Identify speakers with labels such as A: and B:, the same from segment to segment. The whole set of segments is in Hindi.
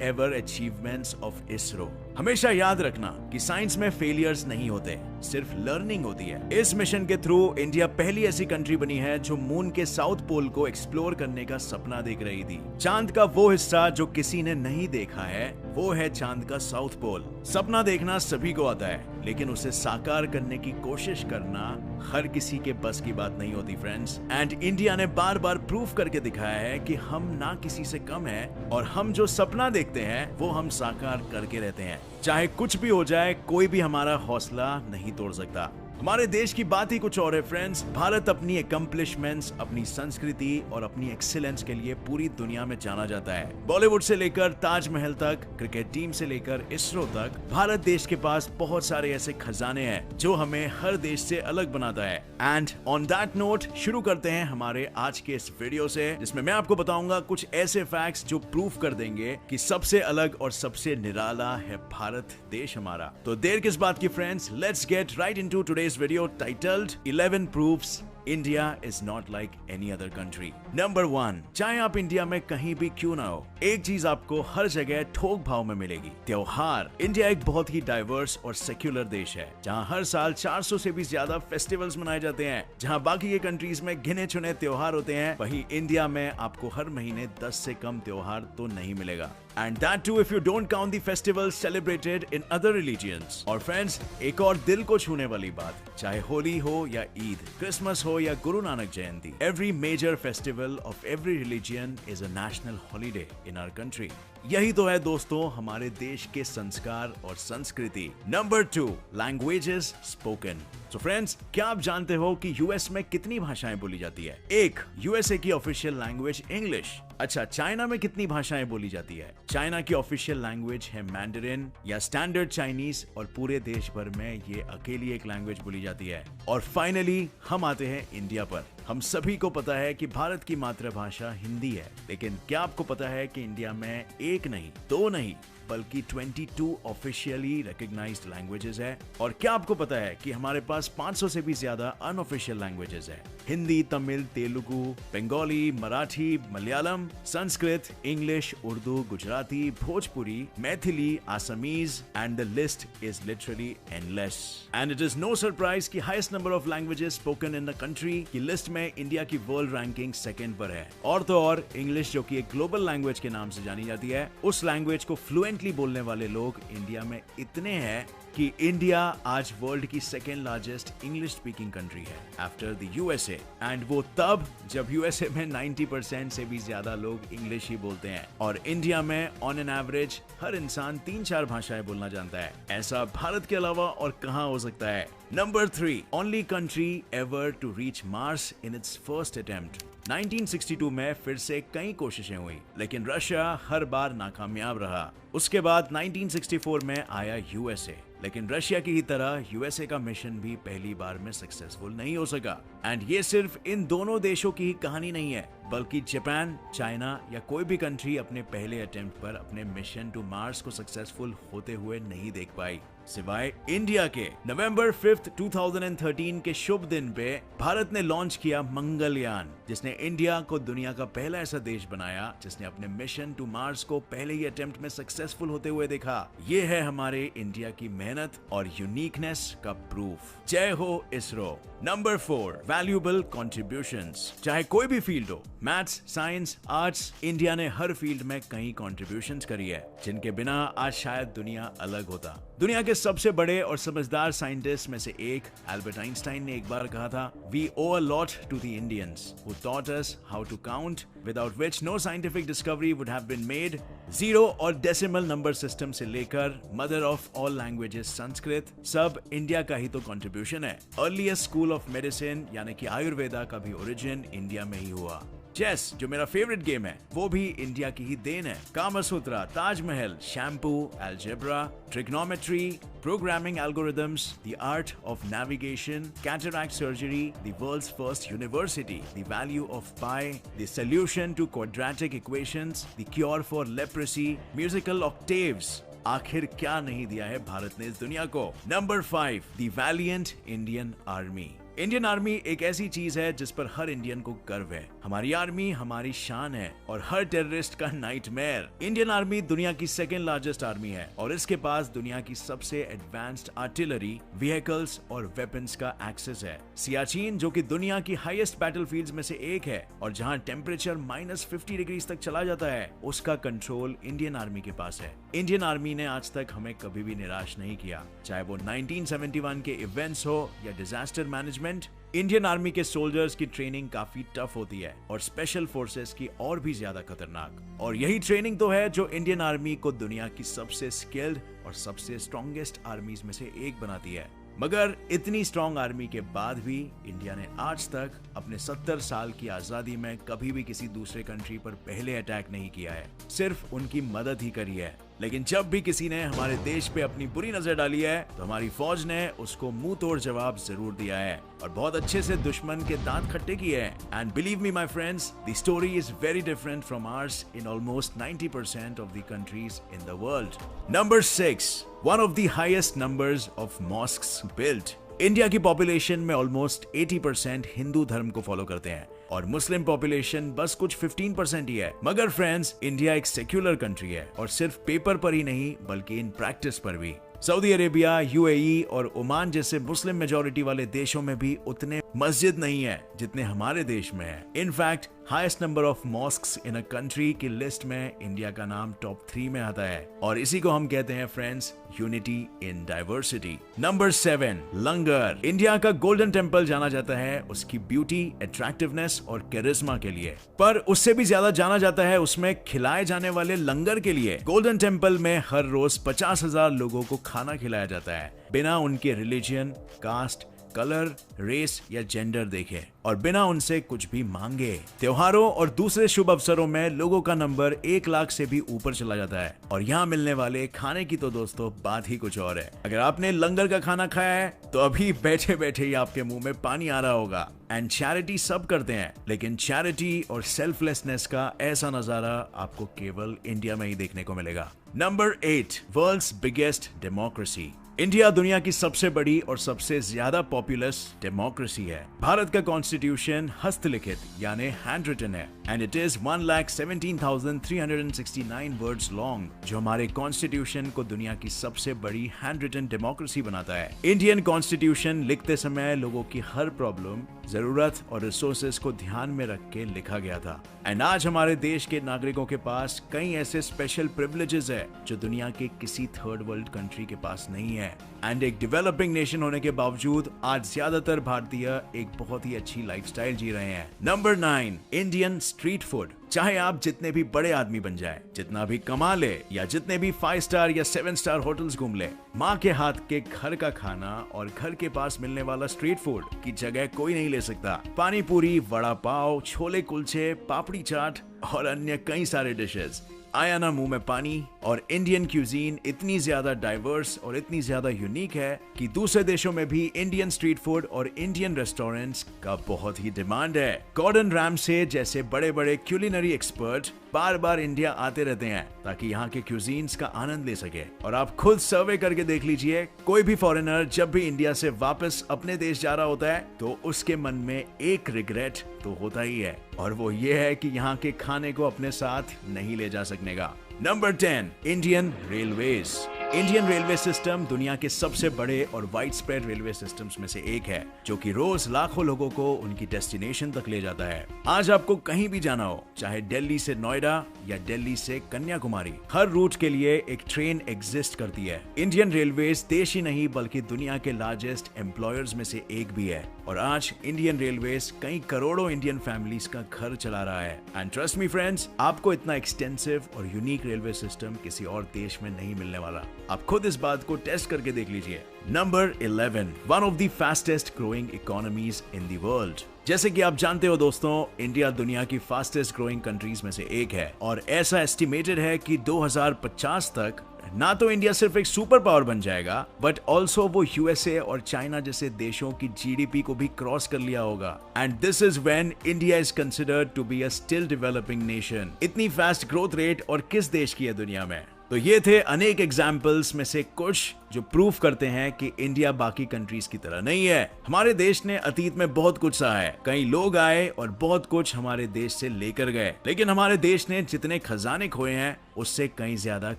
A: Ever achievements of ISRO. हमेशा याद रखना कि साइंस में फेलियर्स नहीं होते, सिर्फ लर्निंग होती है। इस मिशन के थ्रू इंडिया पहली ऐसी कंट्री बनी है जो मून के साउथ पोल को एक्सप्लोर करने का सपना देख रही थी। चांद का वो हिस्सा जो किसी ने नहीं देखा है, वो है चांद का साउथ पोल। सपना देखना सभी को आता है, लेकिन उसे साकार करने की कोशिश करना हर किसी के बस की बात नहीं होती फ्रेंड्स। एंड इंडिया ने बार बार प्रूव करके दिखाया है कि हम ना किसी से कम हैं, और हम जो सपना देखते हैं वो हम साकार करके रहते हैं। चाहे कुछ भी हो जाए, कोई भी हमारा हौसला नहीं तोड़ सकता। हमारे देश की बात ही कुछ और है फ्रेंड्स। भारत अपनी अकम्पलिशमेंट्स, अपनी संस्कृति और अपनी एक्सीलेंस के लिए पूरी दुनिया में जाना जाता है। बॉलीवुड से लेकर ताजमहल तक, क्रिकेट टीम से लेकर इसरो तक, भारत देश के पास बहुत सारे ऐसे खजाने हैं जो हमें हर देश से अलग बनाता है। एंड ऑन दैट नोट शुरू करते हैं हमारे आज के इस वीडियो से, जिसमें मैं आपको बताऊंगा कुछ ऐसे फैक्ट्स जो प्रूफ कर देंगे कि सबसे अलग और सबसे निराला है भारत देश हमारा। तो देर किस बात की friends, let's get right into today's video titled 11 proofs India is not like any other country. Number 1, चाहे आप इंडिया में कहीं भी क्यों ना हो, एक चीज आपको हर जगह थोक भाव में मिलेगी, त्योहार। इंडिया एक बहुत ही डाइवर्स और सेक्युलर देश है, जहां हर साल 400 से भी ज्यादा फेस्टिवल्स मनाए जाते हैं। जहां बाकी के कंट्रीज में गिने चुने त्योहार होते हैं, वहीं इंडिया में आपको हर महीने 10 से कम त्योहार तो नहीं मिलेगा। And that too if you don't count the festivals celebrated in other religions. और फ्रेंड्स, एक और दिल को छूने वाली बात, चाहे होली हो या ईद, क्रिसमस हो या गुरु नानक जयंती, every major festival of every religion is a national holiday in our country. यही तो है दोस्तों हमारे देश के संस्कार और संस्कृति। Number 2, languages spoken. तो फ्रेंड्स, क्या आप जानते हो कि यूएस में कितनी भाषाएं बोली जाती है? एक, यूएसए की ऑफिशियल लैंग्वेज इंग्लिश। अच्छा, चाइना में कितनी भाषाएं बोली जाती है? चाइना की ऑफिशियल लैंग्वेज है मैंडरिन या स्टैंडर्ड चाइनीज, और पूरे देश भर में ये अकेली एक लैंग्वेज बोली जाती है। और फाइनली हम आते हैं इंडिया पर। हम सभी को पता है कि भारत की मातृभाषा हिंदी है, लेकिन क्या आपको पता है कि इंडिया में एक नहीं, दो नहीं, बल्कि 22 ऑफिशियली रिकॉग्नाइज्ड लैंग्वेजेस है? और क्या आपको पता है कि हमारे पास 500 से भी ज्यादा अनऑफिशियल लैंग्वेजेस है? Hindi, Tamil, Telugu, Bengali, Marathi, Malayalam, Sanskrit, English, Urdu, Gujarati, Bhojpuri, Maithili, Assamese, and the list is literally endless. And it is no surprise कि highest number of languages spoken in the country की लिस्ट में इंडिया की वर्ल्ड रैंकिंग सेकंड पर है। और तो और इंग्लिश, जो कि एक ग्लोबल लैंग्वेज के नाम से जानी जाती है, उस लैंग्वेज को फ्लुएंटली बोलने वाले लोग इंडिया में इतने हैं कि इंडिया आज वर्ल्ड की second largest English speaking country है आफ्टर द यूएसए। एंड वो तब जब यूएसए में 90% से भी ज्यादा लोग इंग्लिश ही बोलते हैं, और इंडिया में ऑन एन एवरेज हर इंसान 3-4 भाषाएं बोलना जानता है। ऐसा भारत के अलावा और कहां हो सकता है? Number 3, only country ever to reach Mars in its first attempt. 1962 में फिर से कई कोशिशें हुई, लेकिन रशिया हर बार नाकामयाब रहा। उसके बाद 1964 में आया यूएसए, लेकिन रशिया की ही तरह यूएसए का मिशन भी पहली बार में सक्सेसफुल नहीं हो सका। एंड ये सिर्फ इन दोनों देशों की ही कहानी नहीं है, बल्कि जापान, चाइना या कोई भी कंट्री अपने पहले अटेम्प्ट पर अपने मिशन टू मार्स को सक्सेसफुल होते हुए नहीं देख पाई, सिवाय इंडिया के। नवंबर 5, 2013 के शुभ दिन पे भारत ने लॉन्च किया मंगलयान, जिसने इंडिया को दुनिया का पहला ऐसा देश बनाया जिसने अपने मिशन टू मार्स को पहले ही अटेम्प्ट में सक्सेसफुल होते हुए देखा। ये है हमारे इंडिया की मेहनत और यूनिकनेस का प्रूफ। जय हो इसरो। Number 4, valuable contributions. चाहे कोई भी फील्ड हो, मैथ्स, साइंस, आर्ट्स, इंडिया ने हर फील्ड में कई कॉन्ट्रीब्यूशंस करी है, जिनके बिना आज शायद दुनिया अलग होता। दुनिया के सबसे बड़े और समझदार साइंटिस्ट में से एक एल्बर्ट आइंस्टाइन ने एक बार कहा था, "We owe a lot to the Indians who taught us how to count, without which no scientific discovery would have been made." Zero और डेसिमल नंबर सिस्टम से लेकर mother of all languages Sanskrit, सब इंडिया का ही तो कंट्रीब्यूशन है। अर्लीस्ट स्कूल ऑफ मेडिसिन यानी कि आयुर्वेदा का भी ओरिजिन इंडिया में ही हुआ। चेस, जो मेरा फेवरेट गेम है, वो भी इंडिया की ही देन है। Kamasutra, Taj Mahal, shampoo, algebra, trigonometry, programming algorithms, the art of navigation, cataract surgery, the world's first university, the value of pi, the solution to quadratic equations, the cure for leprosy, musical octaves. आखिर क्या नहीं दिया है भारत ने इस दुनिया को। Number 5, the valiant Indian Army. Indian army एक ऐसी चीज है जिस पर हर इंडियन को गर्व है। हमारी आर्मी हमारी शान है और हर टेररिस्ट का नाइटमेयर। इंडियन आर्मी दुनिया की सेकेंड लार्जेस्ट आर्मी है और इसके पास दुनिया की सबसे एडवांस्ड आर्टिलरी, व्हीकल्स और वेपन्स का एक्सेस है। सियाचिन जो कि दुनिया की हाईएस्ट बैटलफील्ड्स में से एक है और जहां टेम्परेचर -50 डिग्री तक चला जाता है, उसका कंट्रोल इंडियन आर्मी के पास है। इंडियन आर्मी ने आज तक हमें कभी भी निराश नहीं किया, चाहे वो 1971 के इवेंट्स हो या डिजास्टर मैनेजमेंट। इंडियन आर्मी के सोल्जर्स की ट्रेनिंग काफी टफ होती है और स्पेशल फोर्सेस की और भी ज्यादा खतरनाक। और यही ट्रेनिंग तो है जो इंडियन आर्मी को दुनिया की सबसे स्किल्ड और सबसे स्ट्रॉन्गेस्ट आर्मीज में से एक बनाती है। मगर इतनी स्ट्रॉन्ग आर्मी के बाद भी इंडिया ने आज तक अपने 70 साल की आजादी में कभी भी किसी दूसरे कंट्री पर पहले अटैक नहीं किया है, सिर्फ उनकी मदद ही करी है। लेकिन जब भी किसी ने हमारे देश पे अपनी बुरी नजर डाली है तो हमारी फौज ने उसको मुंह तोड़ जवाब जरूर दिया है और बहुत अच्छे से दुश्मन के दांत खट्टे किए हैं। And believe me my friends, the story is very different from hours in almost 90% of the countries in the world. Number 6, one of the highest numbers of mosques built. India की पॉपुलेशन में ऑलमोस्ट 80% हिंदू धर्म को फॉलो करते हैं और मुस्लिम पॉपुलेशन बस कुछ 15% ही है। मगर फ्रेंड्स, इंडिया एक सेक्युलर कंट्री है और सिर्फ पेपर पर ही नहीं बल्कि इन प्रैक्टिस पर भी। सऊदी अरेबिया, यूएई और ओमान जैसे मुस्लिम मेजॉरिटी वाले देशों में भी उतने मस्जिद नहीं है जितने हमारे देश में है। In fact highest number of mosques in a country की लिस्ट में इंडिया का नाम टॉप 3 में आता है और इसी को हम कहते हैं friends, unity in diversity. Number 7, langar. India का गोल्डन टेम्पल जाना जाता है उसकी ब्यूटी, अट्रैक्टिवनेस और कैरिज्मा के लिए, पर उससे भी ज्यादा जाना जाता है उसमें खिलाए जाने वाले लंगर के लिए। गोल्डन टेम्पल में हर रोज 50,000 लोगों को खाना खिलाया जाता है, बिना उनके रिलीजन, कास्ट, कलर, रेस या जेंडर देखे और बिना उनसे कुछ भी मांगे। त्योहारों और दूसरे शुभ अवसरों में लोगों का नंबर 1 लाख से भी ऊपर चला जाता है और यहाँ मिलने वाले खाने की तो दोस्तों बात ही कुछ और है। अगर आपने लंगर का खाना खाया है तो अभी बैठे बैठे ही आपके मुंह में पानी आ रहा होगा। एंड चैरिटी सब करते हैं, लेकिन चैरिटी और सेल्फलेसनेस का ऐसा नजारा आपको केवल इंडिया में ही देखने को मिलेगा। Number 8, world's biggest democracy. India दुनिया की सबसे बड़ी और सबसे ज्यादा पॉपुलस डेमोक्रेसी है। भारत का कॉन्स्टिट्यूशन हस्तलिखित यानी हैंड रिटन है and it is 1,17,369 words long, जो हमारे कॉन्स्टिट्यूशन को दुनिया की सबसे बड़ी हैंड रिटन डेमोक्रेसी बनाता है। इंडियन कॉन्स्टिट्यूशन लिखते समय लोगों की हर प्रॉब्लम, जरूरत और रिसोर्सेस को ध्यान में रख के लिखा गया था। एंड आज हमारे देश के नागरिकों के पास कई ऐसे स्पेशल प्रिविलेजेस है जो दुनिया के किसी थर्ड वर्ल्ड कंट्री के पास नहीं है। एंड एक डेवलपिंग नेशन होने के बावजूद आज ज्यादातर भारतीय एक बहुत ही अच्छी लाइफस्टाइल जी रहे हैं। Number 9, Indian street food. चाहे आप जितने भी बड़े आदमी बन जाए, जितना भी कमा ले या जितने भी 5 स्टार या 7 स्टार होटल्स घूम ले, माँ के हाथ के घर का खाना और घर के पास मिलने वाला स्ट्रीट फूड की जगह कोई नहीं ले सकता। पानी पूरी, वड़ा पाव, छोले कुलचे, पापड़ी चाट और अन्य कई सारे डिशेस। आया ना मुंह में पानी। और इंडियन क्यूजीन इतनी ज्यादा डाइवर्स और इतनी ज्यादा यूनिक है कि दूसरे देशों में भी इंडियन स्ट्रीट फूड और इंडियन रेस्टोरेंट्स का बहुत ही डिमांड है। गॉर्डन रैमसे जैसे बड़े बड़े क्यूलिनरी एक्सपर्ट बार बार इंडिया आते रहते हैं ताकि यहाँ के क्यूजीन्स का आनंद ले सके। और आप खुद सर्वे करके देख लीजिए, कोई भी फॉरेनर जब भी इंडिया से वापस अपने देश जा रहा होता है तो उसके मन में एक रिग्रेट तो होता ही है, और वो ये है कि यहाँ के खाने को अपने साथ नहीं ले जा सकने का। Number 10, Indian railways. Indian railway system दुनिया के सबसे बड़े और वाइड स्प्रेड रेलवे सिस्टम्स में से एक है, जो कि रोज लाखों लोगों को उनकी डेस्टिनेशन तक ले जाता है। आज आपको कहीं भी जाना हो, चाहे दिल्ली से नोएडा या दिल्ली से कन्याकुमारी, हर रूट के लिए एक ट्रेन एग्जिस्ट करती है। इंडियन रेलवेज देश ही नहीं बल्कि दुनिया के लार्जेस्ट एम्प्लॉयर्स में से एक भी है, और आज इंडियन रेलवेज कई करोड़ों इंडियन फैमिलीज का घर चला रहा है। एंड ट्रस्ट मी फ्रेंड्स, आपको इतना एक्सटेंसिव और यूनिक रेलवे सिस्टम किसी और देश में नहीं मिलने वाला। आप खुद इस बात को टेस्ट करके देख लीजिए। Number 11, one of the fastest growing economies in the world. जैसे कि आप जानते हो दोस्तों, इंडिया दुनिया की फास्टेस्ट ग्रोइंग कंट्रीज में से एक है, और ऐसा एस्टिमेटेड है कि 2050 तक ना तो इंडिया सिर्फ एक सुपर पावर बन जाएगा, बट ऑल्सो वो यूएसए और चाइना जैसे देशों की जीडीपी को भी क्रॉस कर लिया होगा। And this is when India is considered to be a still developing nation. इतनी फास्ट ग्रोथ रेट और किस देश की है दुनिया में? तो ये थे अनेक एग्जाम्पल्स में से कुछ जो प्रूफ करते हैं कि इंडिया बाकी कंट्रीज की तरह नहीं है। हमारे देश ने अतीत में बहुत कुछ सहा है, कई लोग आए और बहुत कुछ हमारे देश से लेकर गए, लेकिन हमारे देश ने जितने खजाने खोए हैं उससे कई ज्यादा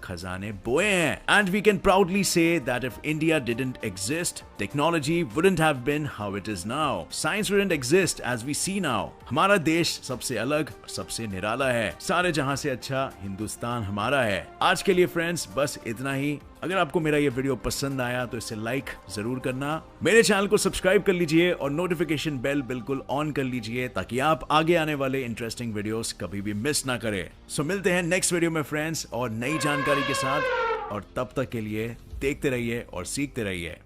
A: खजाने बोए हैं। And we can proudly say that if India didn't exist, technology wouldn't have been how it is now, science wouldn't exist as we see now. हमारा देश सबसे अलग और सबसे निराला है, सारे जहां से अच्छा हिंदुस्तान हमारा है। आज के लिए फ्रेंड्स बस इतना ही। अगर आपको मेरा ये वीडियो पसंद आया तो इसे लाइक जरूर करना, मेरे चैनल को सब्सक्राइब कर लीजिए और नोटिफिकेशन बेल बिल्कुल ऑन कर लीजिए ताकि आप आगे आने वाले इंटरेस्टिंग वीडियोस कभी भी मिस ना करें। सो मिलते हैं नेक्स्ट वीडियो में फ्रेंड्स और नई जानकारी के साथ, और तब तक के लिए देखते रहिए और सीखते रहिए।